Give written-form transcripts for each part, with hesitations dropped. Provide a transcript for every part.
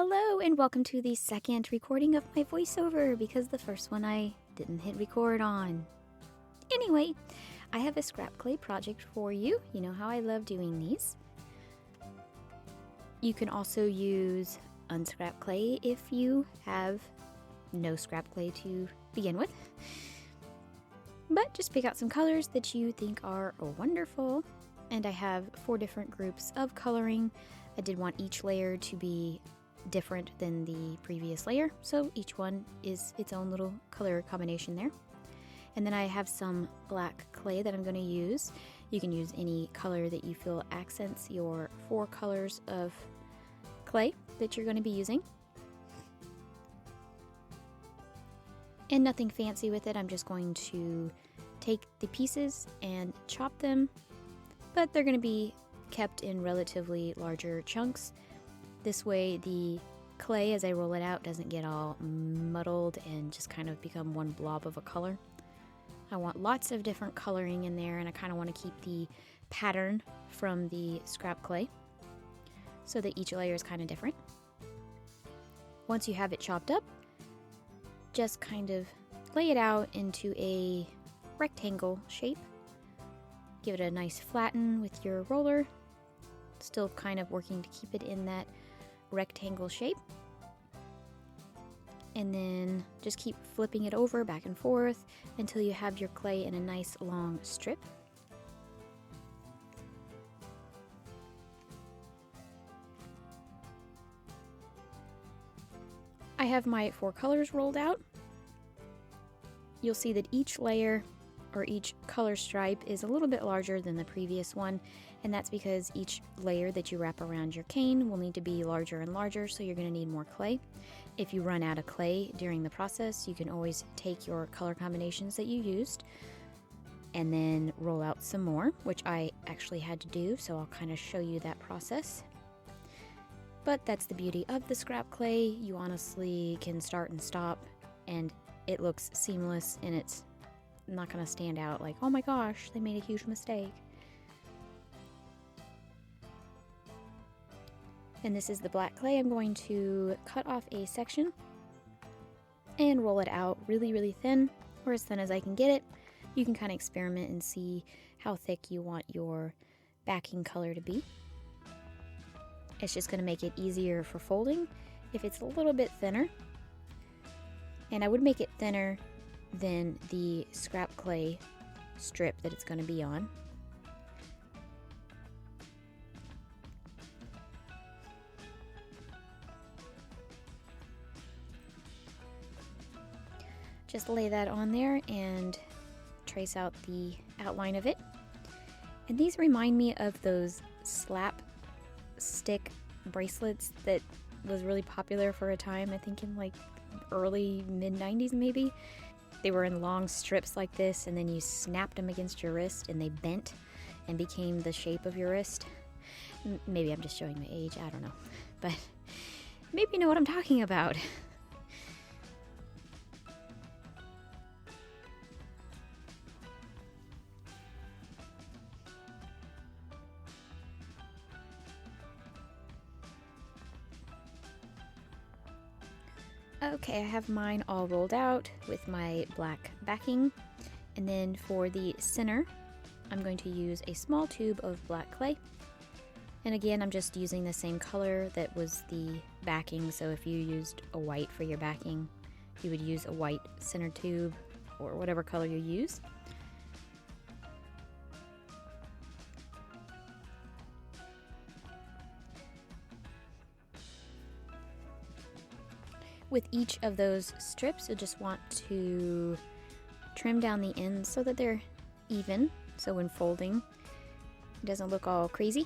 Hello and welcome to the second recording of my voiceover because the first one I didn't hit record on. Anyway, I have a scrap clay project for you. You know how I love doing these. You can also use unscrap clay if you have no scrap clay to begin with. But just pick out some colors that you think are wonderful. And I have 4 different groups of coloring. I did want each layer to be different than the previous layer, so each one is its own little color combination there. And then I have some black clay that I'm going to use. You can use any color that you feel accents your 4 colors of clay that you're going to be using. And nothing fancy with it, I'm just going to take the pieces and chop them, but they're going to be kept in relatively larger chunks. This way the clay, as I roll it out, doesn't get all muddled and just kind of become one blob of a color. I want lots of different coloring in there, and I kind of want to keep the pattern from the scrap clay so that each layer is kind of different. Once you have it chopped up, just kind of lay it out into a rectangle shape. Give it a nice flatten with your roller, still kind of working to keep it in that rectangle shape. And then just keep flipping it over back and forth until you have your clay in a nice long strip. I have my 4 colors rolled out. You'll see that each layer or each color stripe is a little bit larger than the previous one, and that's because each layer that you wrap around your cane will need to be larger and larger, so you're going to need more clay. If you run out of clay during the process, you can always take your color combinations that you used and then roll out some more, which I actually had to do, so I'll kind of show you that process. But that's the beauty of the scrap clay. You honestly can start and stop, and it looks seamless, and it's not going to stand out like, oh my gosh, they made a huge mistake. And this is the black clay. I'm going to cut off a section and roll it out really, really thin, or as thin as I can get it. You can kind of experiment and see how thick you want your backing color to be. It's just going to make it easier for folding if it's a little bit thinner. And I would make it thinner than the scrap clay strip that it's going to be on. Just lay that on there and trace out the outline of it. And these remind me of those slap stick bracelets that was really popular for a time, I think in like early mid-90s maybe. They were in long strips like this, and then you snapped them against your wrist and they bent and became the shape of your wrist. Maybe I'm just showing my age, I don't know. But maybe you know what I'm talking about. Okay, I have mine all rolled out with my black backing, and then for the center I'm going to use a small tube of black clay. And again, I'm just using the same color that was the backing, so if you used a white for your backing, you would use a white center tube or whatever color you use. With each of those strips, you'll just want to trim down the ends so that they're even, so when folding, it doesn't look all crazy.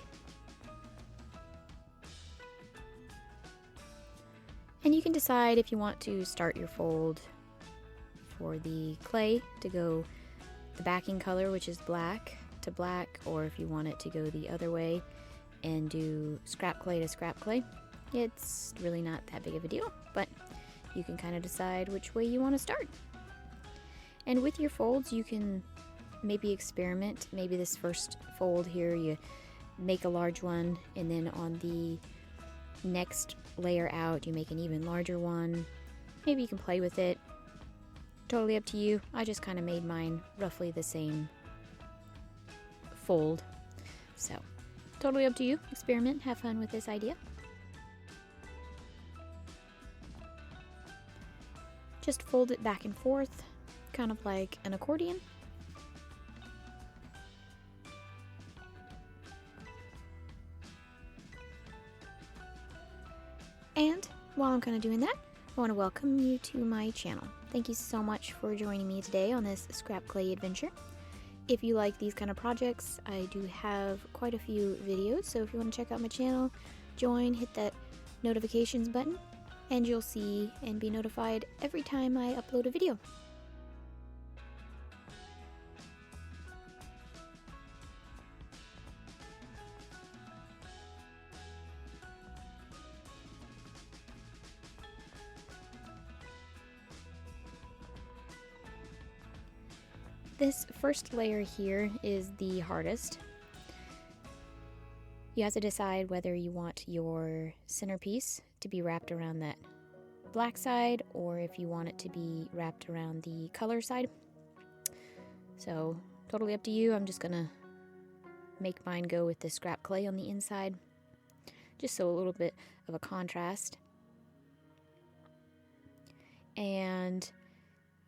And you can decide if you want to start your fold for the clay to go the backing color, which is black, to black, or if you want it to go the other way and do scrap clay to scrap clay. It's really not that big of a deal, but you can kind of decide which way you want to start. And with your folds, you can maybe experiment. Maybe this first fold here, you make a large one, and then on the next layer out, you make an even larger one. Maybe you can play with it. Totally up to you. I just kind of made mine roughly the same fold. So, totally up to you. Experiment, have fun with this idea. Just fold it back and forth, kind of like an accordion. And while I'm kind of doing that, I want to welcome you to my channel. Thank you so much for joining me today on this scrap clay adventure. If you like these kind of projects, I do have quite a few videos, so if you want to check out my channel, join, hit that notifications button, and you'll see and be notified every time I upload a video. This first layer here is the hardest. You have to decide whether you want your centerpiece to be wrapped around that black side or if you want it to be wrapped around the color side. So, totally up to you. I'm just gonna make mine go with the scrap clay on the inside, just so a little bit of a contrast. And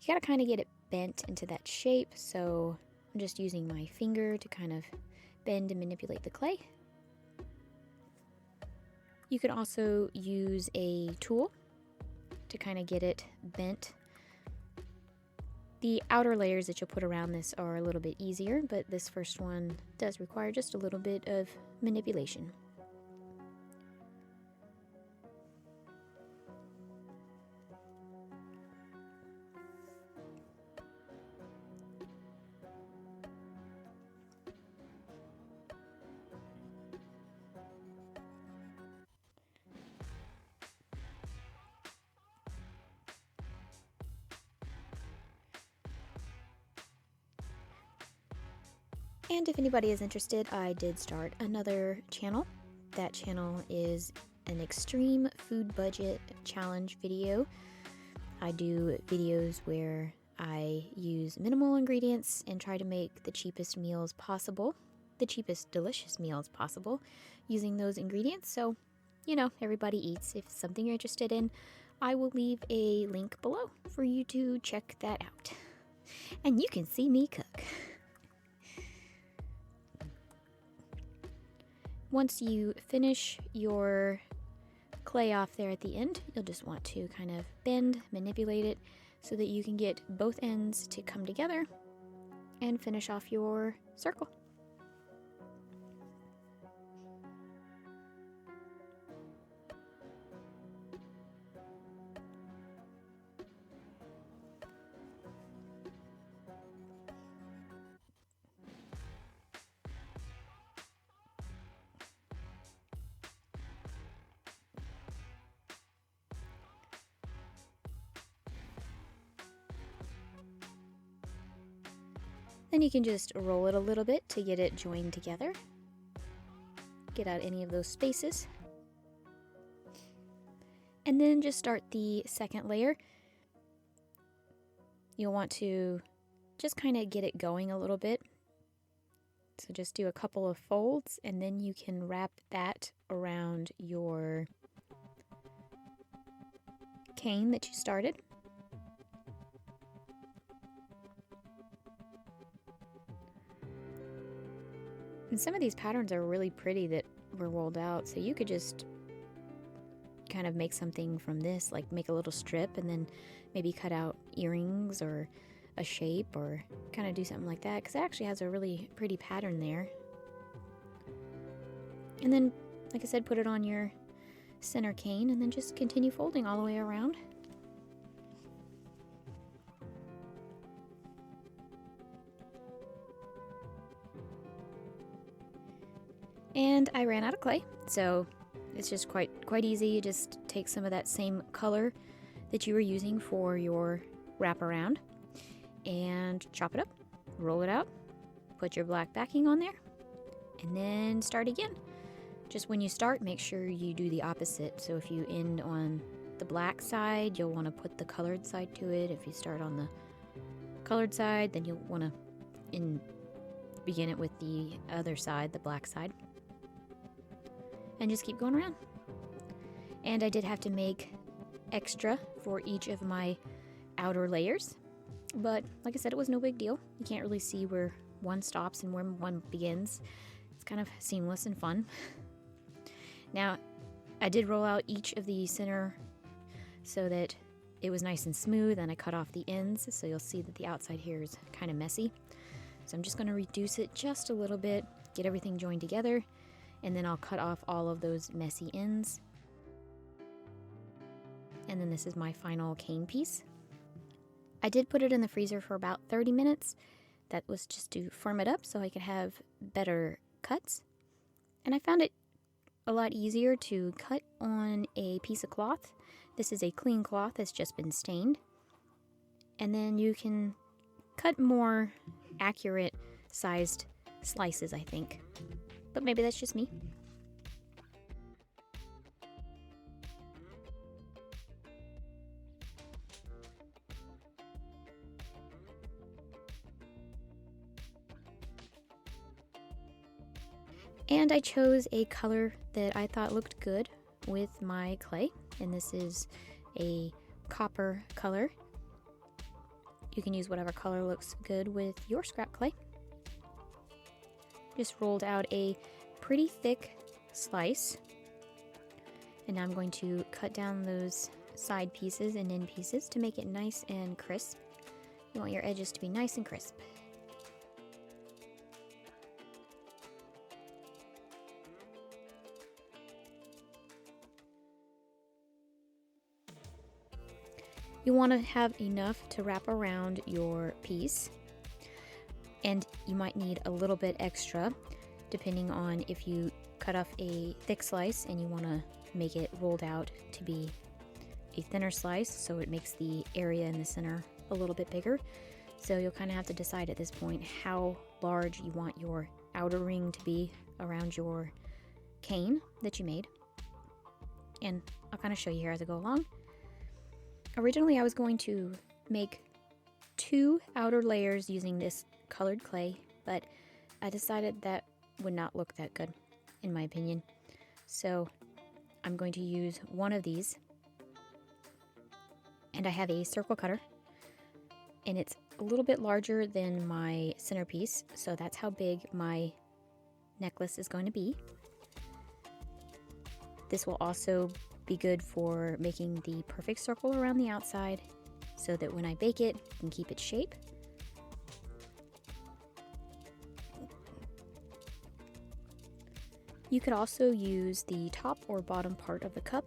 you gotta kind of get it bent into that shape, so I'm just using my finger to kind of bend and manipulate the clay. You could also use a tool to kind of get it bent. The outer layers that you'll put around this are a little bit easier, but this first one does require just a little bit of manipulation. And if anybody is interested, I did start another channel. That channel is an extreme food budget challenge video. I do videos where I use minimal ingredients and try to make the cheapest meals possible, the cheapest delicious meals possible using those ingredients. So, you know, everybody eats. If it's something you're interested in, I will leave a link below for you to check that out. And you can see me cook. Once you finish your clay off there at the end, you'll just want to kind of bend, manipulate it so that you can get both ends to come together and finish off your circle. Then you can just roll it a little bit to get it joined together. Get out any of those spaces. And then just start the second layer. You'll want to just kind of get it going a little bit. So just do a couple of folds and then you can wrap that around your cane that you started. And some of these patterns are really pretty that were rolled out, so you could just kind of make something from this, like make a little strip and then maybe cut out earrings or a shape or kind of do something like that, because it actually has a really pretty pattern there. And then, like I said, put it on your center cane and then just continue folding all the way around. And I ran out of clay, so it's just quite easy. You just take some of that same color that you were using for your wraparound and chop it up, roll it out, put your black backing on there, and then start again. Just when you start, make sure you do the opposite. So if you end on the black side, you'll want to put the colored side to it. If you start on the colored side, then you'll want to begin it with the other side, the black side. And just keep going around. And I did have to make extra for each of my outer layers. But like I said, it was no big deal. You can't really see where one stops and where one begins. It's kind of seamless and fun. Now, I did roll out each of the center so that it was nice and smooth, and I cut off the ends, so you'll see that the outside here is kind of messy. So I'm just going to reduce it just a little bit, get everything joined together, and then I'll cut off all of those messy ends. And then this is my final cane piece. I did put it in the freezer for about 30 minutes. That was just to firm it up so I could have better cuts. And I found it a lot easier to cut on a piece of cloth. This is a clean cloth that's just been stained. And then you can cut more accurate sized slices, I think. But maybe that's just me. And I chose a color that I thought looked good with my clay, and this is a copper color. You can use whatever color looks good with your scrap clay. Just rolled out a pretty thick slice, and now I'm going to cut down those side pieces and end pieces to make it nice and crisp. You want your edges to be nice and crisp. You want to have enough to wrap around your piece, and you might need a little bit extra depending on if you cut off a thick slice and you want to make it rolled out to be a thinner slice, so it makes the area in the center a little bit bigger. So you'll kind of have to decide at this point how large you want your outer ring to be around your cane that you made, and I'll kind of show you here as I go along. Originally, I was going to make 2 outer layers using this colored clay, but I decided that would not look that good, in my opinion. So I'm going to use one of these, and I have a circle cutter, and it's a little bit larger than my centerpiece, so that's how big my necklace is going to be. This will also be good for making the perfect circle around the outside so that when I bake it, I can keep its shape. You could also use the top or bottom part of the cup,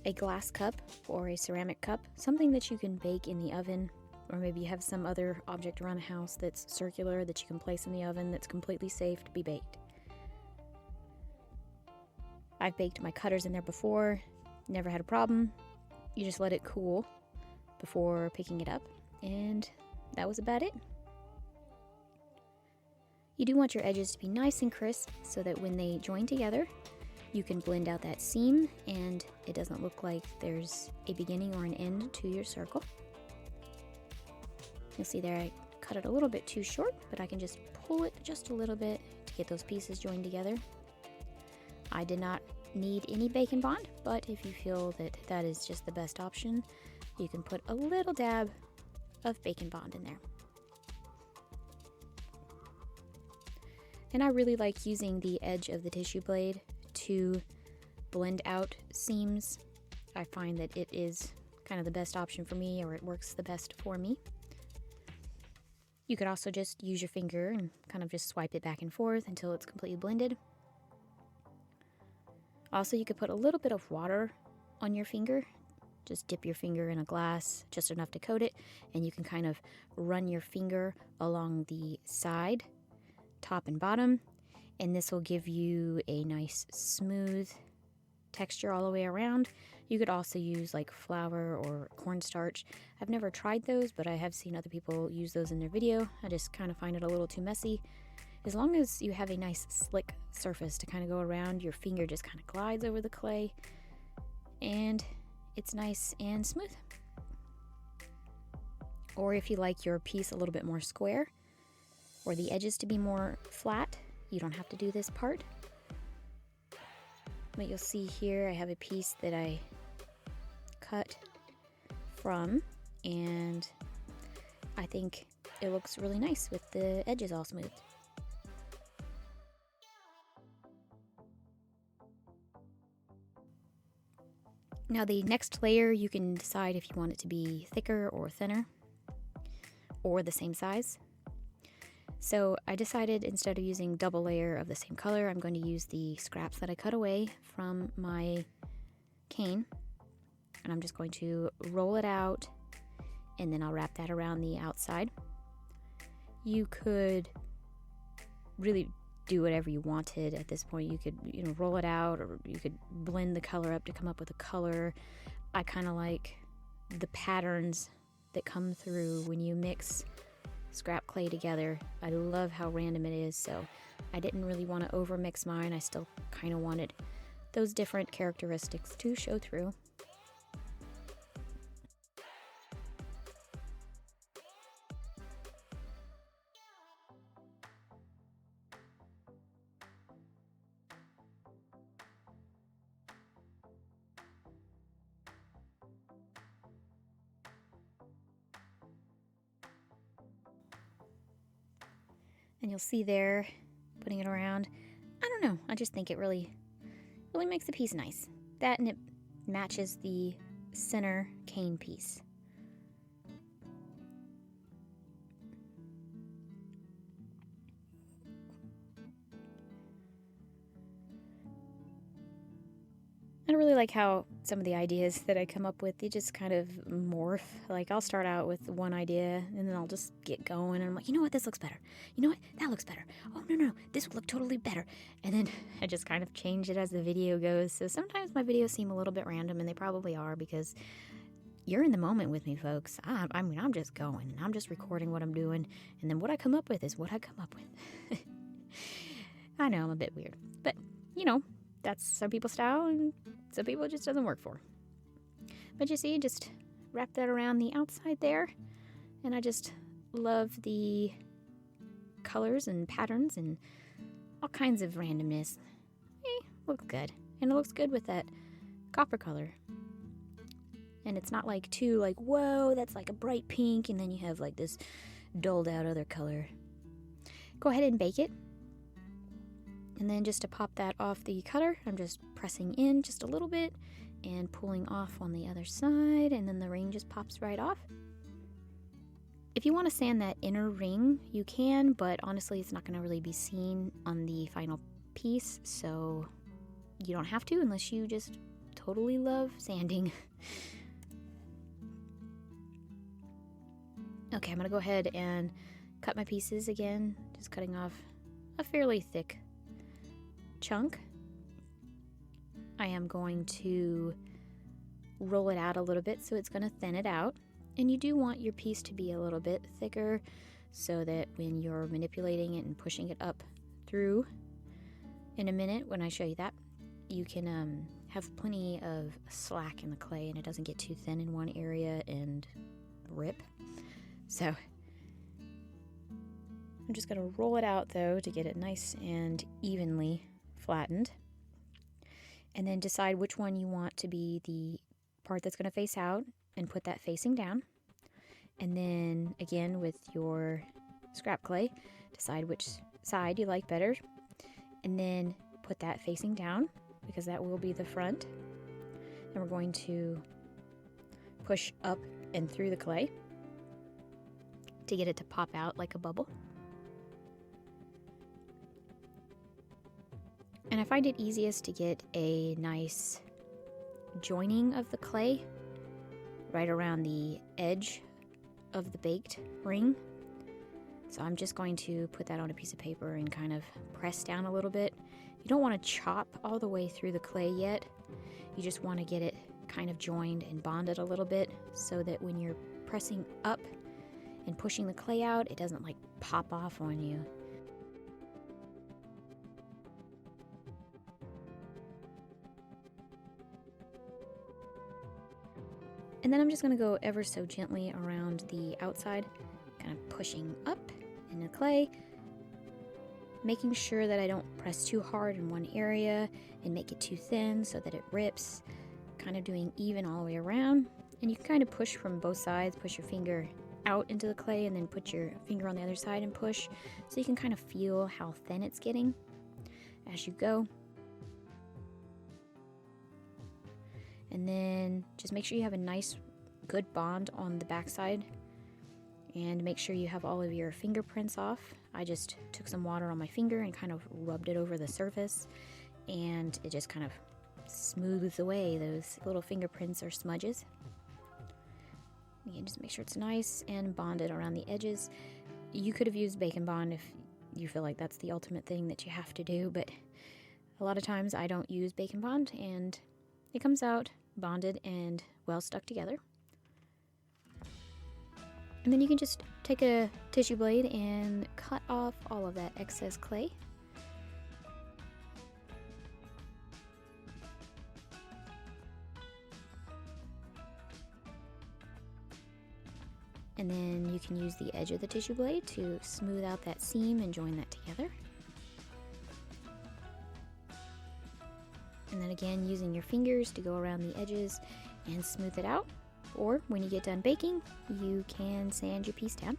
a glass cup or a ceramic cup, something that you can bake in the oven, or maybe you have some other object around the house that's circular that you can place in the oven that's completely safe to be baked. I've baked my cutters in there before, never had a problem. You just let it cool before picking it up, and that was about it. You do want your edges to be nice and crisp so that when they join together, you can blend out that seam and it doesn't look like there's a beginning or an end to your circle. You'll see there I cut it a little bit too short, but I can just pull it just a little bit to get those pieces joined together. I did not need any bacon bond, but if you feel that that is just the best option, you can put a little dab of bacon bond in there. And I really like using the edge of the tissue blade to blend out seams. I find that it is kind of the best option for me, or it works the best for me. You could also just use your finger and kind of just swipe it back and forth until it's completely blended. Also, you could put a little bit of water on your finger. Just dip your finger in a glass, just enough to coat it, and you can kind of run your finger along the side, top and bottom, and this will give you a nice smooth texture all the way around. You could also use like flour or cornstarch. I've never tried those, but I have seen other people use those in their video. I just kind of find it a little too messy. as long as you have a nice slick surface to kind of go around, your finger just kind of glides over the clay and it's nice and smooth. Or if you like your piece a little bit more square or the edges to be more flat, you don't have to do this part. But you'll see here I have a piece that I cut from, and I think it looks really nice with the edges all smooth. Now the next layer, you can decide if you want it to be thicker or thinner or the same size. So I decided instead of using double layer of the same color, I'm going to use the scraps that I cut away from my cane, and I'm just going to roll it out and then I'll wrap that around the outside. You could really do whatever you wanted at this point. You could, roll it out, or you could blend the color up to come up with a color. I kind of like the patterns that come through when you mix scrap clay together. I love how random it is, so I didn't really want to over mix mine. I still kind of wanted those different characteristics to show through. And you'll see there, putting it around, I don't know, I just think it really makes the piece nice. That, and it matches the center cane piece. I really like how some of the ideas that I come up with, they just kind of morph. Like, I'll start out with one idea and then I'll just get going and I'm like, you know what, this looks better. You know what, that looks better. Oh, no, this would look totally better. And then I just kind of change it as the video goes. So sometimes my videos seem a little bit random, and they probably are, because you're in the moment with me, folks. I mean, I'm just going and I'm just recording what I'm doing. And then what I come up with is what I come up with. I know I'm a bit weird, but that's some people's style and some people it just doesn't work for. But you see, just wrap that around the outside there. And I just love the colors and patterns and all kinds of randomness. Looks good. And it looks good with that copper color. And it's not like too like, whoa, that's like a bright pink, and then you have like this dulled out other color. Go ahead and bake it. And then just to pop that off the cutter, I'm just pressing in just a little bit and pulling off on the other side, and then the ring just pops right off. If you want to sand that inner ring, you can, but honestly, it's not going to really be seen on the final piece, so you don't have to unless you just totally love sanding. Okay, I'm going to go ahead and cut my pieces again, just cutting off a fairly thick chunk. I am going to roll it out a little bit, so it's going to thin it out. And you do want your piece to be a little bit thicker so that when you're manipulating it and pushing it up through in a minute, when I show you that, you can have plenty of slack in the clay and it doesn't get too thin in one area and rip. So I'm just going to roll it out though to get it nice and evenly flattened, and then decide which one you want to be the part that's going to face out and put that facing down. And then again with your scrap clay, decide which side you like better, and then put that facing down because that will be the front. And we're going to push up and through the clay to get it to pop out like a bubble. And I find it easiest to get a nice joining of the clay right around the edge of the baked ring. So I'm just going to put that on a piece of paper and kind of press down a little bit. You don't want to chop all the way through the clay yet. You just want to get it kind of joined and bonded a little bit so that when you're pressing up and pushing the clay out, it doesn't like pop off on you. And then I'm just going to go ever so gently around the outside, kind of pushing up in the clay, making sure that I don't press too hard in one area and make it too thin so that it rips, kind of doing even all the way around. And you can kind of push from both sides, push your finger out into the clay and then put your finger on the other side and push, so you can kind of feel how thin it's getting as you go. And then just make sure you have a nice good bond on the back side, and make sure you have all of your fingerprints off. I just took some water on my finger and kind of rubbed it over the surface, and it just kind of smooths away those little fingerprints or smudges. Again, just make sure it's nice and bonded around the edges. You could have used Bacon Bond if you feel like that's the ultimate thing that you have to do, but a lot of times I don't use Bacon Bond, and it comes out bonded and well stuck together. And then you can just take a tissue blade and cut off all of that excess clay. And then you can use the edge of the tissue blade to smooth out that seam and join that together. And then again, using your fingers to go around the edges and smooth it out. Or when you get done baking, you can sand your piece down.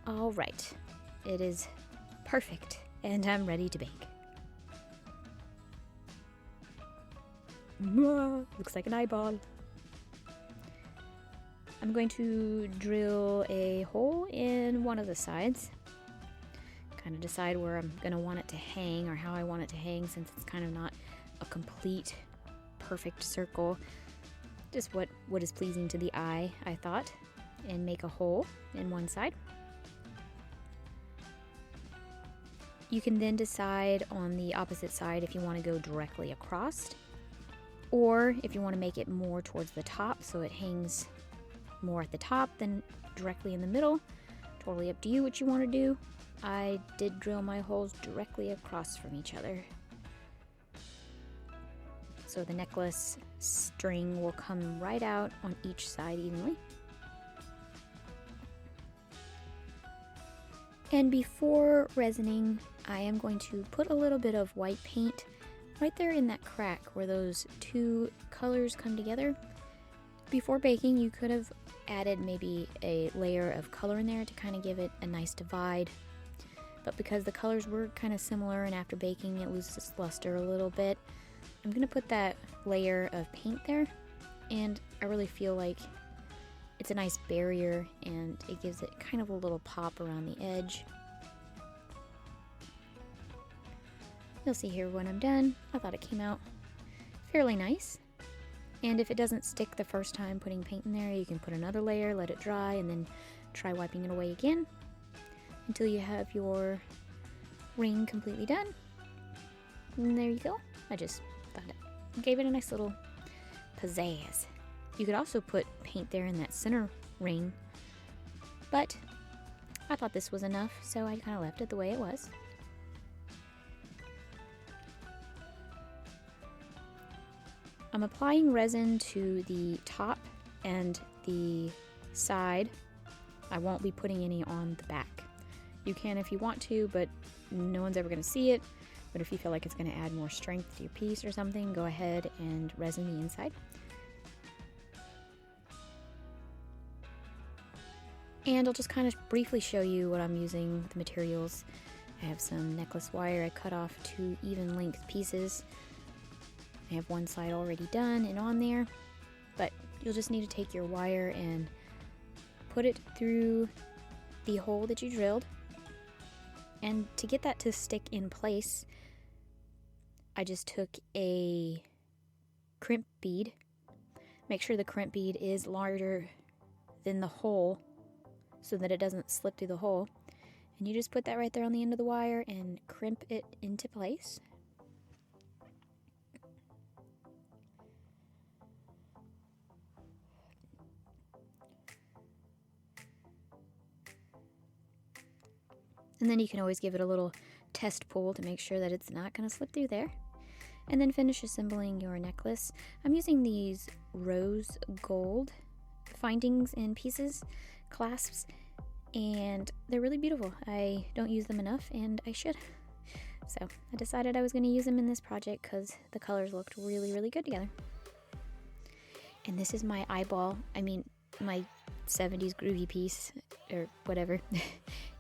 All right, it is perfect, and I'm ready to bake. Looks like an eyeball. I'm going to drill a hole in one of the sides. Kind of decide where I'm going to want it to hang, or how I want it to hang, since it's kind of not a complete perfect circle. Just what is pleasing to the eye, I thought. And make a hole in one side. You can then decide on the opposite side if you want to go directly across, or if you want to make it more towards the top so it hangs more at the top than directly in the middle. Totally up to you what you want to do. I did drill my holes directly across from each other, so the necklace string will come right out on each side evenly. And before resining, I am going to put a little bit of white paint right there in that crack where those two colors come together. Before baking, you could have added maybe a layer of color in there to kind of give it a nice divide. But because the colors were kind of similar, and after baking it loses its luster a little bit, I'm going to put that layer of paint there, and I really feel like it's a nice barrier and it gives it kind of a little pop around the edge. You'll see here when I'm done, I thought it came out fairly nice. And if it doesn't stick the first time putting paint in there, you can put another layer, let it dry, and then try wiping it away again until you have your ring completely done. And there you go. I just thought it gave it a nice little pizzazz. You could also put paint there in that center ring, but I thought this was enough, so I kind of left it the way it was. I'm applying resin to the top and the side. I won't be putting any on the back. You can if you want to, but no one's ever going to see it. But if you feel like it's going to add more strength to your piece or something, go ahead and resin the inside. And I'll just kind of briefly show you what I'm using, the materials. I have some necklace wire I cut off 2 even length pieces. I have one side already done and on there, but you'll just need to take your wire and put it through the hole that you drilled. And to get that to stick in place, I just took a crimp bead. Make sure the crimp bead is larger than the hole so that it doesn't slip through the hole. And you just put that right there on the end of the wire and crimp it into place. And then you can always give it a little test pull to make sure that it's not going to slip through there. And then finish assembling your necklace. I'm using these rose gold findings and pieces, clasps, and they're really beautiful. I don't use them enough, and I should. So I decided I was going to use them in this project because the colors looked really, really good together. And this is my eyeball, my 70s groovy piece, or whatever.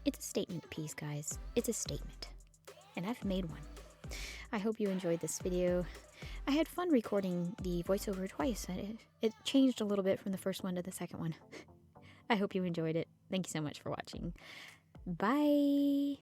It's a statement piece, guys. It's a statement. And I've made one. I hope you enjoyed this video. I had fun recording the voiceover twice. It changed a little bit from the first one to the second one. I hope you enjoyed it. Thank you so much for watching. Bye!